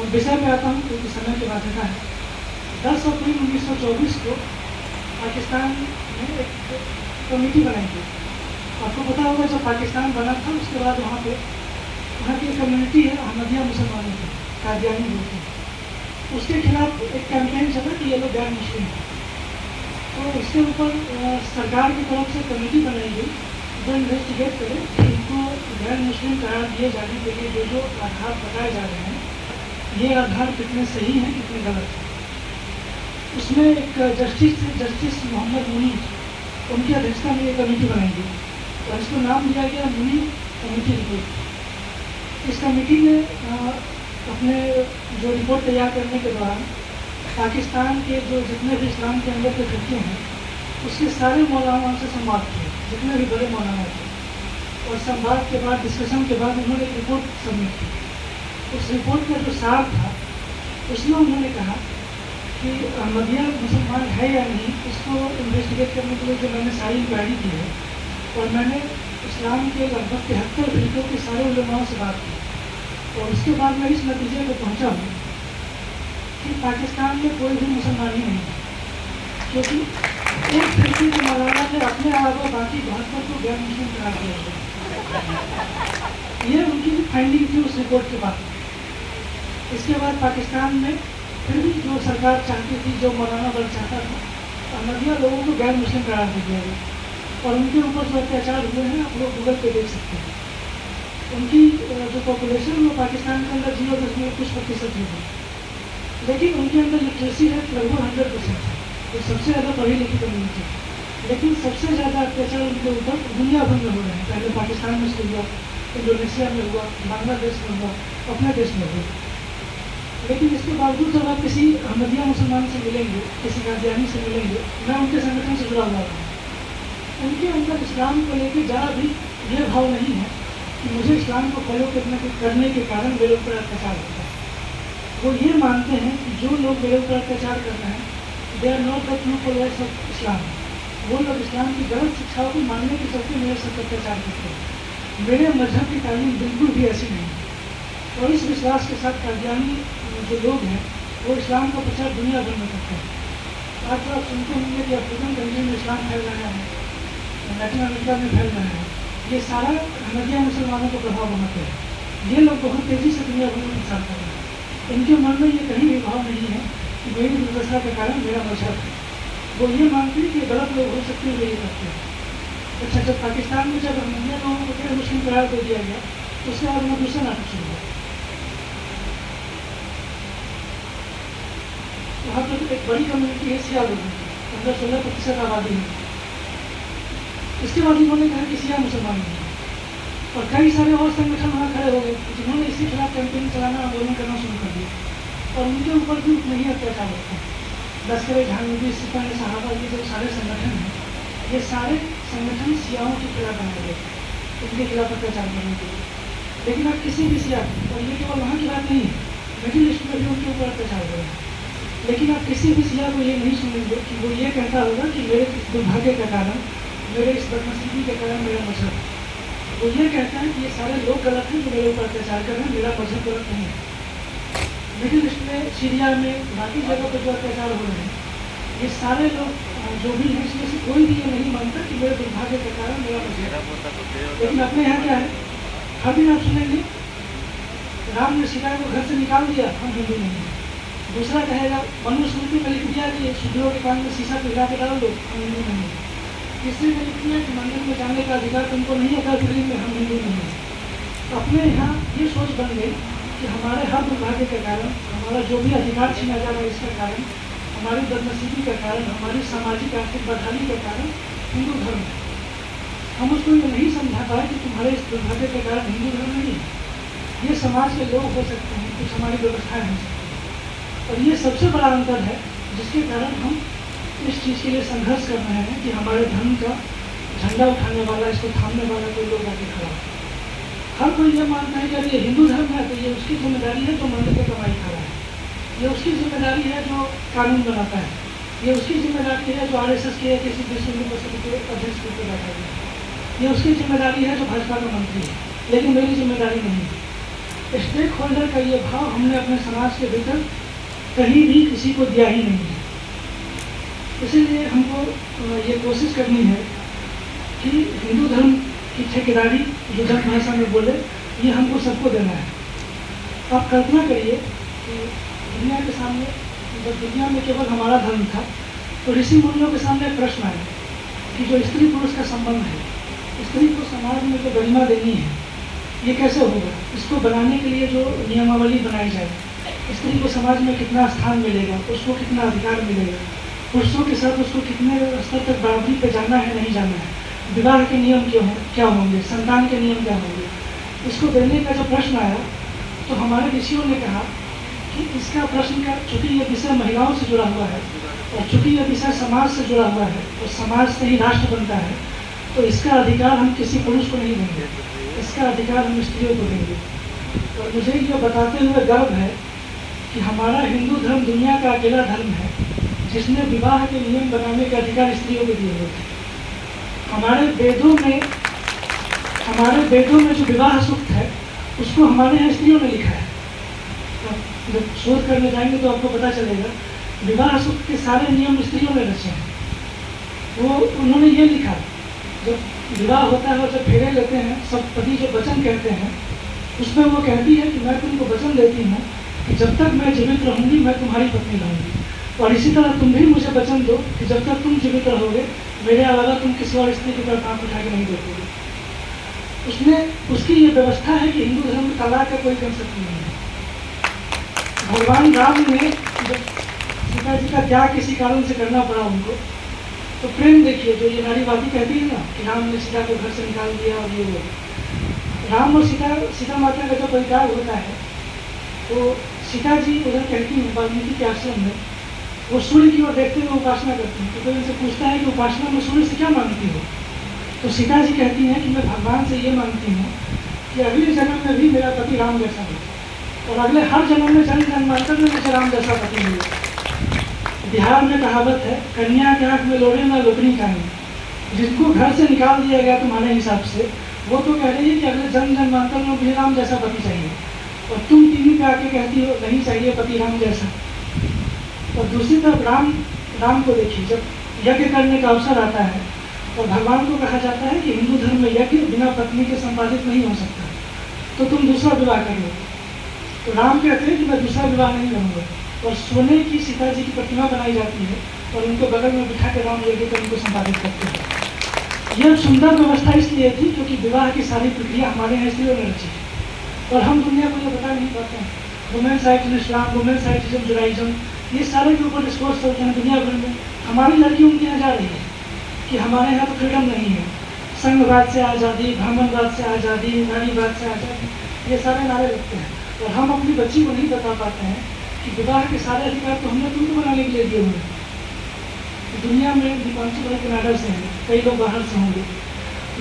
विषय में आता हूँ क्योंकि समय की बाध्यता है। 10 अप्रैल 1924 को पाकिस्तान में एक कमेटी बनाई गई। आपको पता होगा जब पाकिस्तान बना था उसके बाद वहाँ की एक कम्युनिटी है अहमदिया मुसलमानों की, कादियानी बोलते हैं, उसके खिलाफ एक कैंपेन चला कि ये लोग गैर मुस्लिम हैं। तो इसके ऊपर सरकार की तरफ से कमेटी बनाई गई जो इन्वेस्टिगेट करे कि इनको गैर मुस्लिम करार दिए जाने के लिए जो आधार बताए जा रहे हैं ये आधार कितने सही हैं कितने गलत हैं। उसमें एक जस्टिस मोहम्मद मुनी, उनकी अध्यक्षता में एक कमेटी बनाई गई और इसको नाम दिया गया मुनी कमेटी रिपोर्ट। इस कमेटी ने अपने जो रिपोर्ट तैयार करने के दौरान पाकिस्तान के जो जितने भी इस्लाम के अंदर के फिरके हैं उसके सारे मौलानाओं से संवाद किया, जितने भी बड़े मौलाना थे, और संवाद के बाद डिस्कशन के बाद उन्होंने एक रिपोर्ट सबमिट की। उस रिपोर्ट का जो सार था उसमें उन्होंने कहा कि अहमदिया मुसलमान है या नहीं इसको इन्वेस्टिगेट करने के लिए जो मैंने सारी इंक्वायरी की है और मैंने इस्लाम के लगभग 73 फिरकों के सारे उलमाओं से बात की और उसके बाद मैं इस नतीजे पर पहुँचा हूँ कि पाकिस्तान में कोई भी मुसलमान ही नहीं है, क्योंकि एक फिरके के मौलाना ने अपने अलावा बाकी 72 को गैर मुस्लिम करार दिया है। ये उनकी फाइंडिंग थी उस रिपोर्ट के बाद। इसके बाद पाकिस्तान में फिर भी जो सरकार चाहती थी, जो मौलाना वर्ग चाहता था, अहमदिया लोगों को गैर मुस्लिम करार दे दिया गया और उनके ऊपर जो अत्याचार हुए हैं आप लोग गूगल पे देख सकते हैं। उनकी जो पॉपुलेशन वो पाकिस्तान के अंदर 0.कुछ% है, लेकिन उनके अंदर लिटरेसी रेट लगभग 100% है, तो सबसे ज़्यादा पढ़ी लिखी कम्युनिटी है। लेकिन सबसे ज़्यादा अत्याचार उनके ऊपर दुनिया भर में हो रहे हैं। पहले पाकिस्तान में हुआ, इंडोनेशिया में हुआ, बांग्लादेश में हुआ, अपने देश में हुआ। लेकिन इसके बावजूद जब आप किसी अहमदिया मुसलमान से मिलेंगे, किसी कादियानी से मिलेंगे, मैं उनके संगठन से जुड़ा हुआ था, उनके अंदर इस्लाम को लेकर ज़रा भी ये भाव नहीं है कि मुझे इस्लाम को फॉलो करने के कारण मेरे ऊपर अत्याचार होता है। वो ये मानते हैं कि जो लोग मेरे ऊपर अत्याचार कर रहे हैं they are not the true followers of Islam. वो लोग इस्लाम की गलत शिक्षाओं को मानने के चलते मेरे साथ अत्याचार करते हैं। मेरे मजहब की तालीम बिल्कुल भी ऐसी नहीं है और इस विश्वास के साथ कादियानी जो लोग हैं वो इस्लाम का प्रचार दुनिया भर में करते हैं। आज तो आप सुनते होंगे कि अफ्रीकन कंट्री में इस्लाम फैल रहा है, लैटिन अमेरिका में फैल रहा है, ये सारा अहमदिया मुसलमानों को प्रभाव बनाते हैं। ये लोग बहुत तेज़ी से दुनिया भर में प्रचार कर रहे हैं। इनके मन में ये कहीं भी भाव नहीं है कि मेरी दुर्दशा के कारण मेरा मजहब है। वो ये मानते हैं कि गलत लोग हो सकते हैं, ये करते हैं। अच्छा, जब पाकिस्तान में जब अहमदिया लोगों को गैर मुस्लिम करार दे दिया गया उसके बाद वहाँ दूसरा नाटक शुरू हुआ। वहाँ पर एक बड़ी कम्युनिटी है सिया लोगों की, 15-16% आबादी है। इसके बाद उन्होंने कहा कि सिया मुसलमान नहीं है और कई सारे और संगठन वहाँ खड़े हो गए जिन्होंने इसी खिलाफ कैंपेन चलाना, आंदोलन करना शुरू कर दिया और उनके ऊपर भी उतना ही अत्याचार होता है। लश्कर जहांगीर, सिपाही साहबा, ये जो सारे संगठन हैं, ये सारे संगठन सियाओं के खिलाफ बनाए गए, उनके खिलाफ अत्याचार करने के लिए। लेकिन आप किसी भी सिया, और ये केवल वहाँ की बात नहीं है, मिडिल ईस्ट में भी उनके ऊपर अत्याचार हो रहे हैं, लेकिन आप किसी भी सिया को ये नहीं सुनेंगे कि वो ये कहता होगा कि मेरे इस दुर्भाग्य के कारण, मेरे इस बदनसीबी के कारण मेरा मजहब, वो ये कहता है कि ये सारे लोग गलत हैं जो मेरे ऊपर अत्याचार कर रहे हैं, मेरा मजहब गलत नहीं है। मिडिल ईस्ट में, सीरिया में, बाकी जगह पर जो अत्याचार हो रहे हैं, ये सारे लोग जो भी हैं इसमें से कोई भी ये नहीं मानता कि मेरे दुर्भाग्य के कारण मेरा मजहब। लेकिन अपने यहाँ क्या है, हर दिन आप सुनेंगे राम ने सीता को घर से निकाल दिया, हम हिंदू नहीं हैं। दूसरा कहेगा मनुस्मृति में लिख दिया कि शूद्रों के कान में शीशा पिघला के डाल दो, हम हिंदू नहीं हैं। तीसरे में लिख दिया कि मंदिर में जाने का अधिकार तुमको नहीं है, अगर फिर में हम हिंदू नहीं हैं। अपने यहाँ ये सोच बन गई कि हमारे हर दुर्भाग्य के कारण, हमारा जो भी अधिकार छीना जा रहा है इसका कारण, हमारी बदनसीबी का कारण, हमारी सामाजिक आर्थिक बदहाली का कारण हिंदू धर्म है। हम उसको ये नहीं समझा पाए कि तुम्हारे इस दुर्भाग्य के कारण हिंदू धर्म नहीं है, ये समाज के लोग हो सकते हैं, कुछ हमारी व्यवस्थाएँ हो सकती हैं। और ये सबसे बड़ा अंतर है जिसके कारण हम इस चीज़ के लिए संघर्ष कर रहे हैं कि हमारे धर्म का झंडा उठाने वाला, इसको थामने वाला कोई लोग आगे खड़ा है। हर कोई ये मानता है कि अगर ये हिंदू धर्म है तो ये उसकी जिम्मेदारी है जो मंदिर की कमाई खा रहा है, ये उसकी जिम्मेदारी है जो कानून बनाता है, ये उसकी जिम्मेदारी है जो RSS के किसी विश्व हिंदू परिषद के अध्यक्ष के ऊपर बैठा है, ये उसकी जिम्मेदारी है जो भाजपा का मंत्री है, लेकिन मेरी जिम्मेदारी नहीं है। स्टेक होल्डर का ये भाव हमने अपने समाज के भीतर कहीं भी किसी को दिया ही नहीं है। इसीलिए हमको ये कोशिश करनी है कि हिंदू धर्म की ठेकेदारी जो धर्म भाषा में बोले, ये हमको सबको देना है। आप कल्पना करिए कि दुनिया के सामने, जब दुनिया में केवल हमारा धर्म था, तो ऋषि मुनियों के सामने प्रश्न आया कि जो स्त्री पुरुष का संबंध है, स्त्री को समाज में जो गरिमा देनी है, ये कैसे होगा? इसको बनाने के लिए जो नियमावली बनाई जाए, स्त्री को समाज में कितना स्थान मिलेगा, उसको कितना अधिकार मिलेगा, पुरुषों के साथ उसको कितने स्तर तक बराबरी पे जाना है, नहीं जाना है, विवाह के नियम क्या होंगे, संतान के नियम क्या होंगे, इसको देने का जो प्रश्न आया, तो हमारे ऋषियों ने कहा कि इसका प्रश्न का, चूँकि ये विषय महिलाओं से जुड़ा हुआ है और चूँकि ये विषय समाज से जुड़ा हुआ है और समाज से ही राष्ट्र बनता है, तो इसका अधिकार हम किसी पुरुष को नहीं देंगे, इसका अधिकार हम स्त्रियों को देंगे। और मुझे ये बताते हुए गर्व है कि हमारा हिंदू धर्म दुनिया का अकेला धर्म है जिसने विवाह के नियम बनाने के अधिकार स्त्रियों को दिए हुए थे। हमारे वेदों में जो विवाह सूक्त है, उसको हमारे यहाँ स्त्रियों ने लिखा है। जब शोध करने जाएंगे तो आपको पता चलेगा, विवाह सूक्त के सारे नियम स्त्रियों ने रचे हैं। वो उन्होंने ये लिखा, जब विवाह होता है और जब फेरे लेते हैं, सब पति जो वचन कहते हैं, उसमें वो कहती है कि मैं तुमको वचन देती हूँ कि जब तक मैं जीवित रहूंगी मैं तुम्हारी पत्नी रहूंगी, और इसी तरह तुम भी मुझे वचन दो कि जब तक तुम जीवित रहोगे मेरे अलावा तुम किसी और स्त्री की तरफ आंख उठा के नहीं देखोगे। उसकी ये व्यवस्था है कि हिंदू धर्म में तलाक का कोई कंसेप्ट नहीं है। भगवान राम ने जब सीता जी का त्याग किसी कारण से करना पड़ा उनको, तो प्रेम देखिए, जो ये नारीवादी कहती है ना कि राम ने सीता को घर से निकाल दिया और ये वो। राम और सीता माता का जब परित्याग होता है, तो सीता जी उधर कहती हैं वाल्मीकि के आश्रम में, वो सूर्य की ओर देखते हुए उपासना करती हैं। तो कोई उनसे पूछता है कि उपासना में सूर्य से क्या मांगती हो? तो सीता जी कहती हैं कि मैं भगवान से ये मांगती हूँ कि अगले जन्म में भी मेरा पति राम जैसा हो और अगले हर जन्म में जन्म जन्मांतर में मुझे राम जैसा पति मिले। बिहार में कहावत है, कन्या के आँख में लोड़े ना लोकनी खानी। जिसको घर से निकाल दिया गया तुम्हारे हिसाब से, वो तो कह रही है कि अगले जन्म जन्मांतर में मुझे राम जैसा पति चाहिए, और तुम टीवी पे आके कहती हो नहीं चाहिए पति राम जैसा। और दूसरी तरफ राम को देखिए, जब यज्ञ करने का अवसर आता है और भगवान को कहा जाता है कि हिंदू धर्म में यज्ञ बिना पत्नी के संपादित नहीं हो सकता, तो तुम दूसरा विवाह कर लो। तो राम कहते हैं कि मैं दूसरा विवाह नहीं करूँगा, और सोने की सीता जी की प्रतिमा बनाई जाती है और उनको बगल में बिठा के राम यज्ञ कर उनको संपादित करते हैं। यह सुंदर व्यवस्था इसलिए थी क्योंकि विवाह की सारी प्रक्रिया हमारे यहाँ स्त्रियों ने रची है, और हम दुनिया को ये बता नहीं पाते हैं। वुमेन्स राइट्स इन इस्लाम, वुमेन्स राइट्स इन जुडाइज्म, ये सारे के ऊपर डिस्कोर्स चलते हैं दुनिया भर में। हमारी लड़की उनके यहाँ जा रही है कि हमारे यहाँ तो फ्रीडम नहीं है, संघवाद से आज़ादी, ब्राह्मणवाद से आज़ादी, नारीवाद से आज़ादी, ये सारे नारे लगते हैं, और हम अपनी बच्ची को नहीं बता पाते हैं कि विवाह के सारे अधिकार तो हमने तुमको बनाने के लिए दिए हुए हैं। दुनिया में दीपांशु भाई कनाडा से हैं, कई लोग बाहर से होंगे।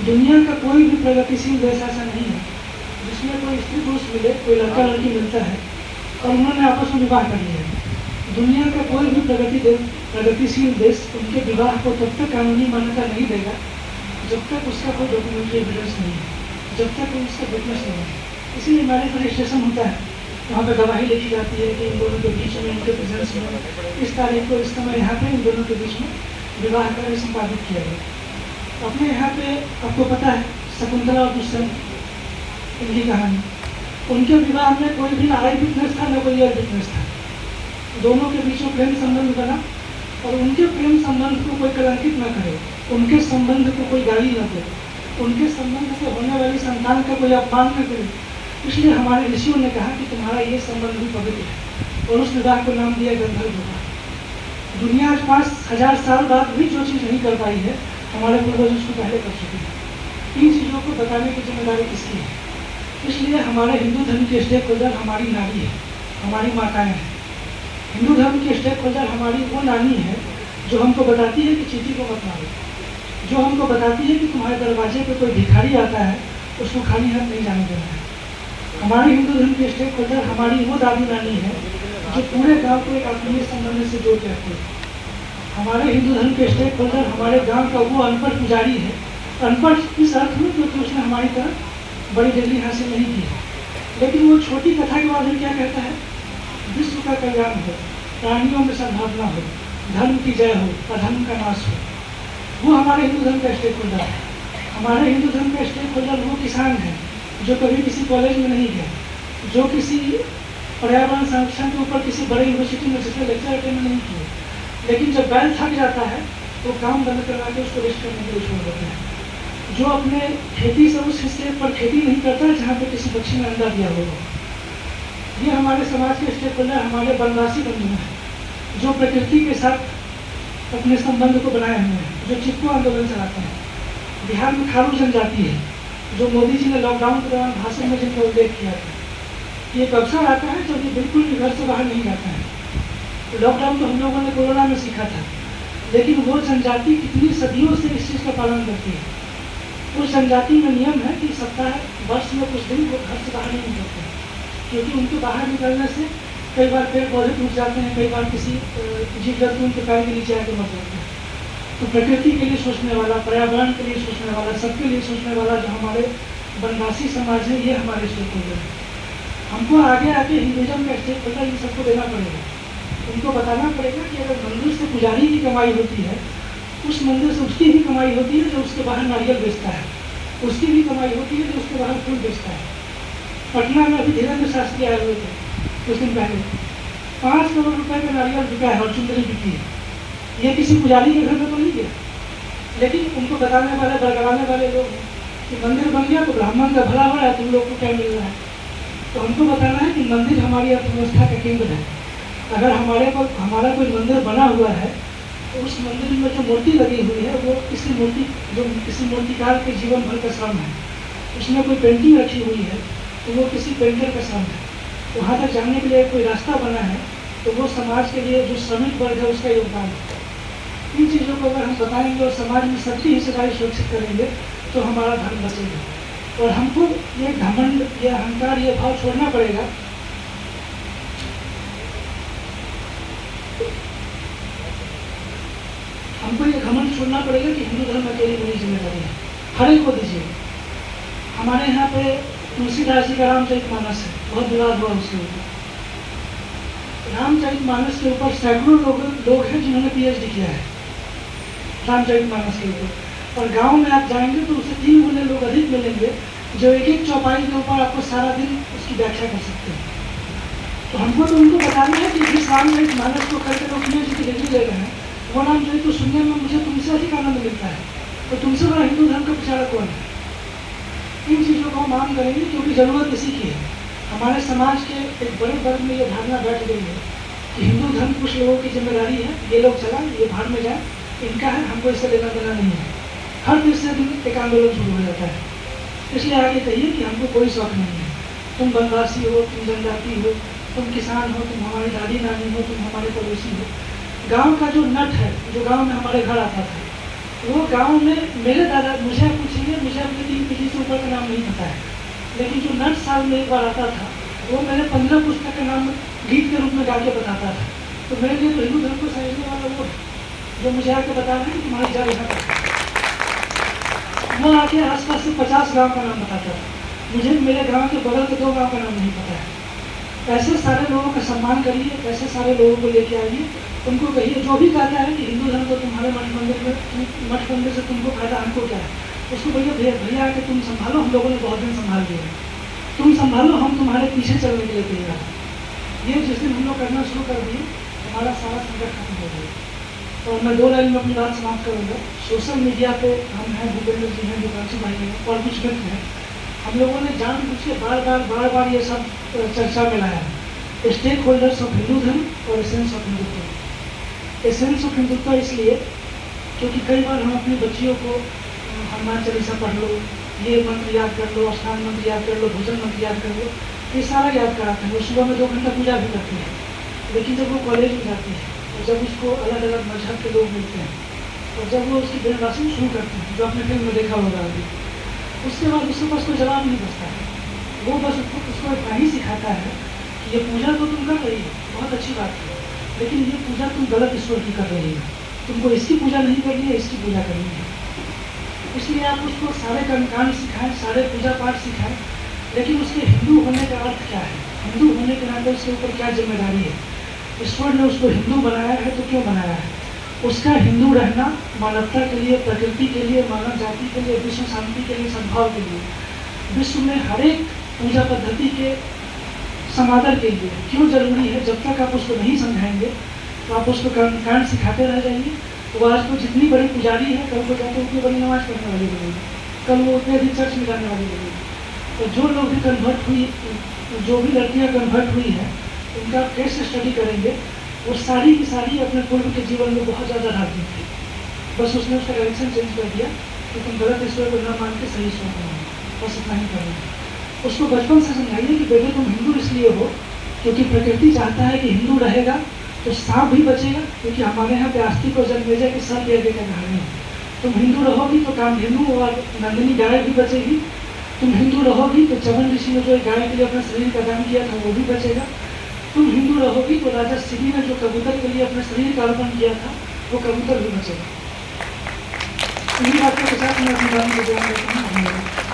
दुनिया का कोई भी प्रगतिशील देश ऐसा नहीं है जिसमें कोई स्त्री पुरुष मिले, कोई लड़का लड़की मिलता है और उन्होंने आपस में विवाह कर लिया है। दुनिया का कोई भी प्रगतिशील देश उनके विवाह को तब तक कानूनी मान्यता नहीं देगा जब तक उसका कोई डॉक्यूमेंट्री एविडेंस नहीं है, जब तक उसका विटनेस नहीं है। इसीलिए मैरिज रजिस्ट्रेशन होता है, वहाँ पे गवाही लिखी जाती है कि इन दोनों के बीच में, इनके प्रेजेंस में, इस तारीख को, इस समय यहाँ पे इन दोनों के बीच में विवाह कार्य संपादित किया गया। अपने यहाँ पे आपको पता है शकुंतला और दुष्यंत, इनकी कहानी, उनके विवाह में कोई भी ना आई विटनेस था, न कोई और विटनेस था। दोनों के बीच में प्रेम संबंध बना, और उनके प्रेम संबंध को कोई कलंकित न करे, उनके संबंध को कोई गाली न दे, उनके संबंध से होने वाली संतान का कोई अपमान न करे। इसलिए हमारे ऋषियों ने कहा कि तुम्हारा ये संबंध भी पवित्र है, और उस विवाह को नाम दिया गंधर्व विवाह। दुनिया आज 5000 साल बाद भी जो चीज़ नहीं कर पाई है, हमारे पूर्वज उसको पहले कर चुके हैं। इन चीज़ों को बताने की जिम्मेदारी किसकी है? इसलिए हमारे हिंदू धर्म के स्टेक होल्डर हमारी नारी है, हमारी माताएं हैं। हिंदू धर्म की स्टेक होल्डर हमारी वो नानी है जो हमको बताती है कि चींटी को मत मारो, जो हमको बताती है कि तुम्हारे दरवाजे पे कोई भिखारी आता है उसको खाली हाथ नहीं जाने देना है। हमारे हिंदू धर्म की स्टेक होल्डर हमारी वो दादी नानी है जो पूरे गांव को एक आत्मीय संबंध से जोड़ रखते हैं। हमारे हिंदू धर्म के स्टेक होल्डर हमारे गाँव का वो अनपढ़ पुजारी है, अनपढ़ इस अर्थ में क्योंकि उसने हमारी तरह बड़ी डिग्री हासिल नहीं की है, लेकिन वो छोटी कथा के बाद में क्या कहता है, विश्व का कल्याण हो, प्राणियों में सद्भावना हो, धर्म की जय हो, अधर्म का नाश हो। वो हमारे हिंदू धर्म का स्टेक होल्डर है। हमारे हिंदू धर्म का स्टेक होल्डर वो किसान है जो कभी किसी कॉलेज में नहीं गया, जो किसी पर्यावरण संरक्षण के ऊपर किसी बड़े यूनिवर्सिटी में जिसने लेक्चर अटेंड नहीं किए, लेकिन जब बैल थक जाता है तो काम बंद करवा के उसको रेस्ट करने के लिए छोड़ देते हैं। जो अपने खेती से उस हिस्से पर खेती नहीं करता जहाँ पे किसी पक्षी ने अंडा दिया होगा। ये हमारे समाज के स्टेक होल्डर हमारे वनवासी बंधु हैं, जो प्रकृति के साथ अपने संबंध को बनाए हुए हैं, जो चिपको आंदोलन चलाते हैं। बिहार में खारू जनजाति है, जो मोदी जी ने लॉकडाउन के दौरान भाषण में जिनका उल्लेख किया था। ये एक अवसर आता है जब ये बिल्कुल भी घर से बाहर नहीं जाता है। तो लॉकडाउन तो हम लोगों ने कोरोना में सीखा था, लेकिन वो जनजाति कितनी सदियों से इस चीज़ का पालन करती है। उस जनजाति में नियम है कि सप्ताह वर्ष में कुछ दिन वो घर से बाहर नहीं निकलते हैं, क्योंकि उनके बाहर निकलने से कई बार पेड़ पौधे टूट जाते हैं, कई बार किसी जीव जंतु उनके पैर के नीचे आकर मर जाते हैं। तो प्रकृति के लिए सोचने वाला, पर्यावरण के लिए सोचने वाला, सबके लिए सोचने वाला जो हमारे वनवासी समाज है, ये हमारे स्टेक होल्डर है। हमको आगे आके हिंदुज़म का स्टेक होल्डर इन सबको देना पड़ेगा। उनको बताना पड़ेगा कि अगर मंदिर से पुजारी की कमाई होती है, उस मंदिर से उसकी भी कमाई होती है जो उसके बाहर नारियल बेचता है, उसकी भी कमाई होती है जो उसके बाहर फूल बेचता है। पटना में अभी धीरेन्द्र शास्त्री आए हुए थे कुछ दिन पहले, 5 करोड़ रुपए का नारियल बिका है और चुंदरी बिकी है। ये किसी पुजारी के घर में तो नहीं गया, लेकिन उनको बताने वाले, बरगलाने वाले लोग कि मंदिर बन गया तो ब्राह्मण का भला हो रहा है, तुम लोग को क्या मिल रहा है। तो हमको बताना है कि मंदिर हमारी अर्थव्यवस्था का केंद्र है। अगर हमारा कोई मंदिर बना हुआ है तो उस मंदिर में जो मूर्ति लगी हुई है वो किसी मूर्तिकार के जीवन भर का श्रम है। उसमें कोई पेंटिंग रखी हुई है तो वो किसी पेंटर का श्रम है। वहाँ तक जाने के लिए कोई रास्ता बना है तो वो समाज के लिए जो श्रमिक वर्ग है उसका योगदान है। इन चीज़ों को अगर हम बताएंगे और समाज में सबकी हिस्सेदारी सुरक्षित करेंगे तो हमारा धर्म बचेगा। और हमको ये घमंड, ये अहंकार, ये भाव छोड़ना पड़ेगा। हमको ये घमंड छोड़ना पड़ेगा कि हिंदू धर्म अकेली बड़ी जिम्मेदारी है, हर एक को दीजिए। हमारे यहाँ पे तुलसीदास जी का रामचरितमानस है, बहुत विवाद हुआ उसके ऊपर। रामचरितमानस के ऊपर सैकड़ों लोग हैं जिन्होंने PhD किया है रामचरितमानस के ऊपर। और गांव में आप जाएंगे तो उससे 3 गुने लोग अधिक मिलेंगे जो एक चौपाई के ऊपर आपको सारा दिन उसकी व्याख्या कर सकते हैं। तो हमको तो उनको बताना है कि जिस रामचरितमानस को करके लोग PhD की डिग्री ले रहे हैं, वो रामचरित तो सुनने में मुझे तुमसे अधिक आनंद मिलता है, तो तुमसे बड़ा हिंदू धर्म का प्रचारक कौन है। इन चीज़ों को हम आम करेंगे क्योंकि ज़रूरत इसी की है। हमारे समाज के एक बड़े वर्ग में ये धारणा बैठ गई है कि हिंदू धर्म कुछ लोगों की जिम्मेदारी है, ये लोग चलाएं, ये भाड़ में जाए, इनका है, हमको इससे लेना देना नहीं है। हर तीसरे दिन एक आंदोलन शुरू हो जाता है। इसलिए आगे कहिए कि हमको कोई शौक नहीं है। तुम वनवासी हो, तुम जनजाति हो, तुम किसान हो, तुम हमारी दादी नानी हो, तुम हमारे पड़ोसी हो। गांव का जो नट है, जो गांव में हमारे घर आता था, वो गांव में मेरे दादा, मुझे पूछिए, मुझे अपनी 3 पीढ़ी से ऊपर का नाम नहीं पता है, लेकिन जो नट साल में एक बार आता था वो मेरे 15 पुस्तक का नाम गीत के रूप में गा के बताता था। तो मेरे लिए तो हिंदू धर्म को समझने वाला वो है जो मुझे आके बता रहे हैं कि तुम्हारी जड़ यहाँ पर। वो आके आसपास से 50 गाँव का नाम बताता था, मुझे मेरे गाँव के बगल के 2 गाँव का नाम नहीं पता है। ऐसे सारे लोगों का सम्मान करिए, ऐसे सारे लोगों को लेके आइए, उनको कहिए। जो भी कहता है कि हिंदू धर्म तो तुम्हारे मठ मंदिर से तुमको फायदा, हमको क्या है, उसको भैया कि तुम संभालो, हम लोगों ने बहुत दिन संभाल दिया, तुम संभालो, हम तुम्हारे पीछे चलने के लिए तैयार हैं। ये जिस दिन हम लोग करना शुरू कर दिए, हमारा सारा संकट खत्म हो गया। और मैं 2 लाइन में अपनी बात समाप्त करूँगा। सोशल मीडिया पे हम हैं, भूपेंद्र जी हैं, दीपांशु भाई हैं और कुछ मित्र हैं। हम लोगों ने जानबूझ के बार बार ये सब चर्चा में लाया है, स्टेक होल्डर्स ऑफ हिंदू धर्म और essence of Hindutva. Essence of Hindutva इसलिए क्योंकि कई बार हम अपनी बच्चियों को हनुमान चालीसा पढ़ लो, ये मंत्र याद कर लो, स्नान मंत्र याद कर लो, भोजन मंत्र याद कर लो, ये सारा याद कराते हैं। वो सुबह में 2 घंटा पूजा भी करती है, लेकिन जब वो कॉलेज में जाती है और जब उसको अलग अलग मजहब के लोग मिलते हैं और जब वो उसकी ब्रेनवॉशिंग शुरू करते हैं, जो आपने फिल्म में देखा होगा अभी, उसके बाद उसके पास कोई जवाब नहीं बचता है। वो बस उसको इतना ही सिखाता है कि ये पूजा तो तुम कर रही हो, बहुत अच्छी बात है, लेकिन ये पूजा तुम गलत ईश्वर की कर रही हो, तुमको इसकी पूजा नहीं करनी है, इसकी पूजा करनी है। इसलिए आप उसको सारे कर्मकांड सिखाएं, सारे पूजा पाठ सिखाएं, लेकिन उसके हिंदू होने का अर्थ क्या है, हिंदू होने के नाते उसके ऊपर क्या जिम्मेदारी है, ईश्वर ने उसको हिंदू बनाया है तो क्यों बनाया है। उसका हिंदू रहना मानवता के लिए, प्रकृति के लिए, मानव जाति के लिए, विश्व शांति के लिए, सद्भाव के लिए, विश्व में हर एक पूजा पद्धति के समादर के लिए क्यों जरूरी है। जब तक आप उसको नहीं समझाएंगे तो आप उसको कांड सिखाते रह जाएंगे। तो आज तो जितनी बड़ी पुजारी है, कल को जाकर उतनी बड़ी नमाज पढ़ने वाली बनेगी, कल वो उतने अधिक चर्च में जाने वाली बनेगी। तो जो लोग भी कन्वर्ट हुई, जो भी लड़कियाँ कन्वर्ट हुई हैं, उनका केस स्टडी करेंगे, वो सारी की सारी अपने पूर्व के जीवन में बहुत ज़्यादा राजनीति थी। बस उसने उसका डायरेक्शन चेंज कर दिया कि तुम गलत ईश्वर को न मान के सही ईश्वर को मानो, बस इतना ही करना है। उसको बचपन से समझाइए कि बेटे तुम हिंदू इसलिए हो क्योंकि प्रकृति चाहता है कि हिंदू रहेगा तो सांप भी बचेगा, क्योंकि हमारे यहाँ पे आस्तिक और जन्मेजय के सर्प यज्ञ का कहानी है। तुम हिंदू रहोगी तो कामधेनु और नंदिनी गाय भी बचेगी, तुम हिंदू रहोगी तो चवन ऋषि ने जो एक गाय के लिए अपना शरीर का दान किया था वो भी बचेगा, तुम हिंदू रहोगी तो राजा सिबी ने जो कबूतर के लिए अपने शरीर का अर्पण किया था वो कबूतर भी बचेगा। इन्हीं बातों के साथ मैं अपनी बात को बयान करता हूँ।